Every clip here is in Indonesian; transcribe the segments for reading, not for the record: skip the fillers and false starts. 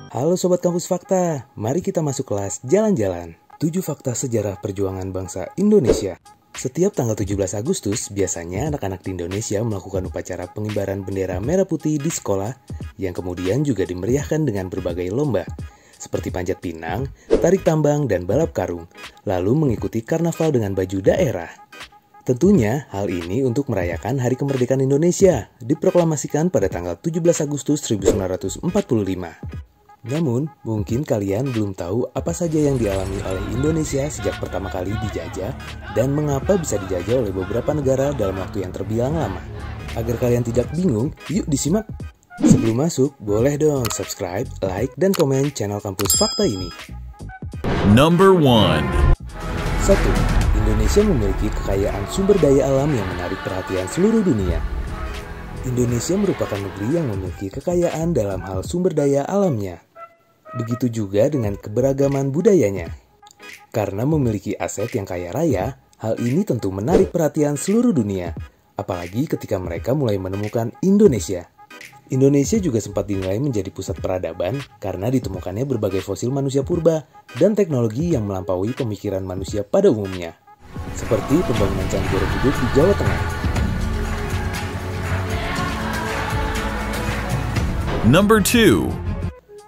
Halo Sobat Kampus Fakta, mari kita masuk kelas jalan-jalan. 7 fakta sejarah perjuangan bangsa Indonesia. Setiap tanggal 17 Agustus, biasanya anak-anak di Indonesia melakukan upacara pengibaran bendera merah putih di sekolah, yang kemudian juga dimeriahkan dengan berbagai lomba, seperti panjat pinang, tarik tambang, dan balap karung, lalu mengikuti karnaval dengan baju daerah. Tentunya, hal ini untuk merayakan Hari Kemerdekaan Indonesia, diproklamasikan pada tanggal 17 Agustus 1945. Namun, mungkin kalian belum tahu apa saja yang dialami oleh Indonesia sejak pertama kali dijajah dan mengapa bisa dijajah oleh beberapa negara dalam waktu yang terbilang lama. Agar kalian tidak bingung, yuk disimak! Sebelum masuk, boleh dong subscribe, like, dan komen channel Kampus Fakta ini. Number 1. 1. Indonesia memiliki kekayaan sumber daya alam yang menarik perhatian seluruh dunia. Indonesia merupakan negeri yang memiliki kekayaan dalam hal sumber daya alamnya. Begitu juga dengan keberagaman budayanya. Karena memiliki aset yang kaya raya, hal ini tentu menarik perhatian seluruh dunia, apalagi ketika mereka mulai menemukan Indonesia. Indonesia juga sempat dinilai menjadi pusat peradaban karena ditemukannya berbagai fosil manusia purba dan teknologi yang melampaui pemikiran manusia pada umumnya, seperti pembangunan Candi Borobudur di Jawa Tengah. Number 2.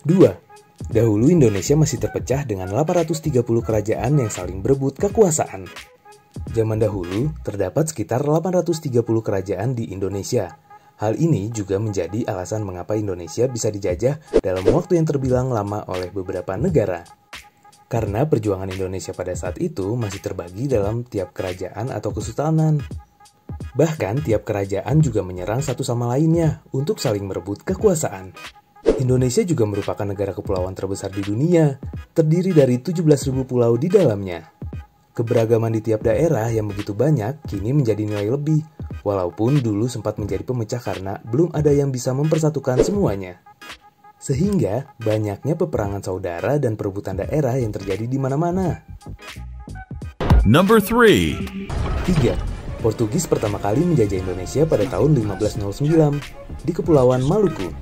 2. Dahulu Indonesia masih terpecah dengan 830 kerajaan yang saling berebut kekuasaan. Zaman dahulu, terdapat sekitar 830 kerajaan di Indonesia. Hal ini juga menjadi alasan mengapa Indonesia bisa dijajah dalam waktu yang terbilang lama oleh beberapa negara. Karena perjuangan Indonesia pada saat itu masih terbagi dalam tiap kerajaan atau kesultanan. Bahkan tiap kerajaan juga menyerang satu sama lainnya untuk saling merebut kekuasaan. Indonesia juga merupakan negara kepulauan terbesar di dunia, terdiri dari 17.000 pulau di dalamnya. Keberagaman di tiap daerah yang begitu banyak kini menjadi nilai lebih, walaupun dulu sempat menjadi pemecah karena belum ada yang bisa mempersatukan semuanya. Sehingga banyaknya peperangan saudara dan perebutan daerah yang terjadi di mana-mana. Number 3. 3. Portugis pertama kali menjajah Indonesia pada tahun 1509 di Kepulauan Maluku.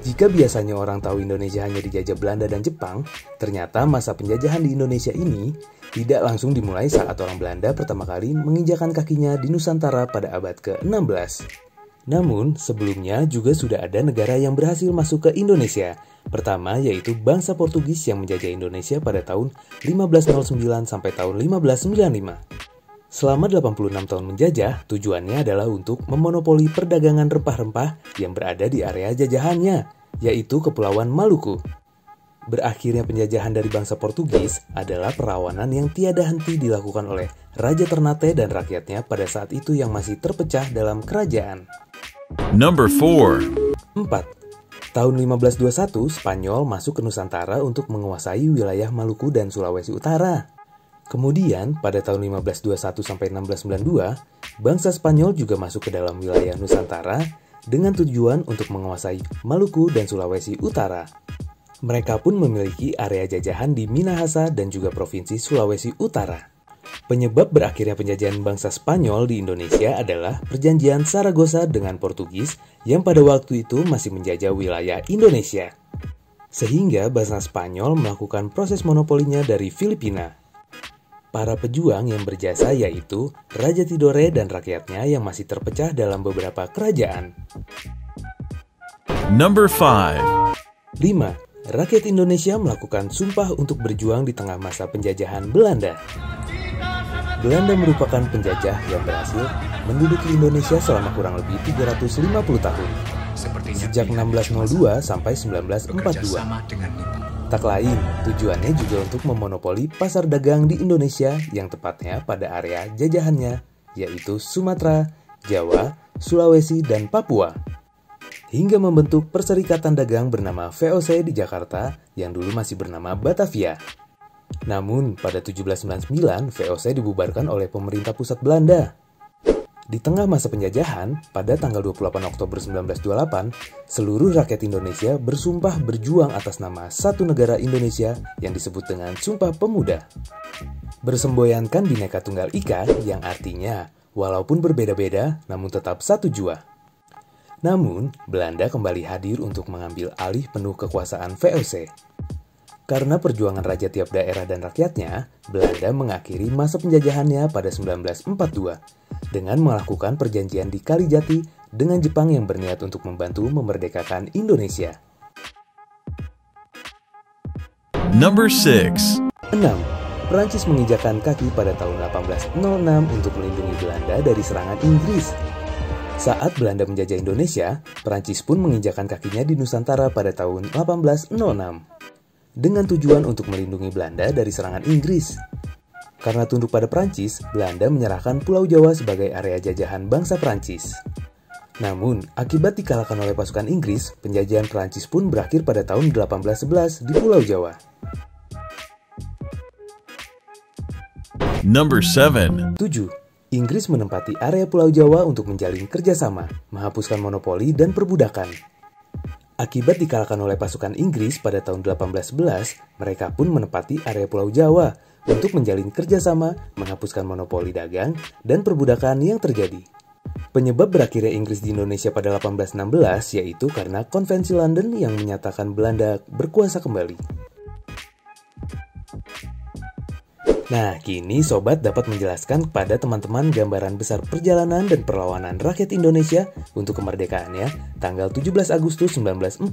Jika biasanya orang tahu Indonesia hanya dijajah Belanda dan Jepang, ternyata masa penjajahan di Indonesia ini tidak langsung dimulai saat orang Belanda pertama kali menginjakan kakinya di Nusantara pada abad ke-16. Namun, sebelumnya juga sudah ada negara yang berhasil masuk ke Indonesia. Pertama yaitu bangsa Portugis yang menjajah Indonesia pada tahun 1509 sampai tahun 1595. Selama 86 tahun menjajah, tujuannya adalah untuk memonopoli perdagangan rempah-rempah yang berada di area jajahannya, yaitu Kepulauan Maluku. Berakhirnya penjajahan dari bangsa Portugis adalah perlawanan yang tiada henti dilakukan oleh Raja Ternate dan rakyatnya pada saat itu yang masih terpecah dalam kerajaan. Number 4. 4. Tahun 1521, Spanyol masuk ke Nusantara untuk menguasai wilayah Maluku dan Sulawesi Utara. Kemudian, pada tahun 1521 sampai 1692, bangsa Spanyol juga masuk ke dalam wilayah Nusantara dengan tujuan untuk menguasai Maluku dan Sulawesi Utara. Mereka pun memiliki area jajahan di Minahasa dan juga Provinsi Sulawesi Utara. Penyebab berakhirnya penjajahan bangsa Spanyol di Indonesia adalah Perjanjian Saragossa dengan Portugis yang pada waktu itu masih menjajah wilayah Indonesia. Sehingga bangsa Spanyol melakukan proses monopolinya dari Filipina. Para pejuang yang berjasa yaitu Raja Tidore dan rakyatnya yang masih terpecah dalam beberapa kerajaan. Number 5. 5. Rakyat Indonesia melakukan sumpah untuk berjuang di tengah masa penjajahan Belanda. Belanda merupakan penjajah yang berhasil menduduki Indonesia selama kurang lebih 350 tahun. Sejak 1602 sampai 1942. Tak lain, tujuannya juga untuk memonopoli pasar dagang di Indonesia yang tepatnya pada area jajahannya, yaitu Sumatera, Jawa, Sulawesi, dan Papua. Hingga membentuk perserikatan dagang bernama VOC di Jakarta yang dulu masih bernama Batavia. Namun, pada 1799, VOC dibubarkan oleh pemerintah pusat Belanda. Di tengah masa penjajahan, pada tanggal 28 Oktober 1928, seluruh rakyat Indonesia bersumpah berjuang atas nama satu negara Indonesia yang disebut dengan Sumpah Pemuda. Bersemboyankan Bhinneka Tunggal Ika yang artinya, walaupun berbeda-beda, namun tetap satu jua. Namun, Belanda kembali hadir untuk mengambil alih penuh kekuasaan VOC. Karena perjuangan raja tiap daerah dan rakyatnya, Belanda mengakhiri masa penjajahannya pada 1942 dengan melakukan perjanjian di Kalijati dengan Jepang yang berniat untuk membantu memerdekakan Indonesia. Number 6. 6. Prancis menginjakan kaki pada tahun 1806 untuk melindungi Belanda dari serangan Inggris. Saat Belanda menjajah Indonesia, Prancis pun menginjakan kakinya di Nusantara pada tahun 1806 dengan tujuan untuk melindungi Belanda dari serangan Inggris. Karena tunduk pada Prancis, Belanda menyerahkan Pulau Jawa sebagai area jajahan bangsa Prancis. Namun, akibat dikalahkan oleh pasukan Inggris, penjajahan Prancis pun berakhir pada tahun 1811 di Pulau Jawa. Number 7. 7. Inggris menempati area Pulau Jawa untuk menjalin kerjasama, menghapuskan monopoli dan perbudakan. Akibat dikalahkan oleh pasukan Inggris pada tahun 1811, mereka pun menempati area Pulau Jawa untuk menjalin kerjasama, menghapuskan monopoli dagang, dan perbudakan yang terjadi. Penyebab berakhirnya Inggris di Indonesia pada 1816 yaitu karena Konvensi London yang menyatakan Belanda berkuasa kembali. Nah, kini Sobat dapat menjelaskan kepada teman-teman gambaran besar perjalanan dan perlawanan rakyat Indonesia untuk kemerdekaannya tanggal 17 Agustus 1945.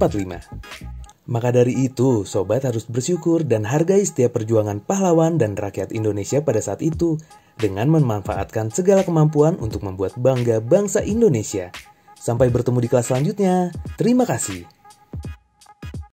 Maka dari itu, Sobat harus bersyukur dan hargai setiap perjuangan pahlawan dan rakyat Indonesia pada saat itu dengan memanfaatkan segala kemampuan untuk membuat bangga bangsa Indonesia. Sampai bertemu di kelas selanjutnya. Terima kasih.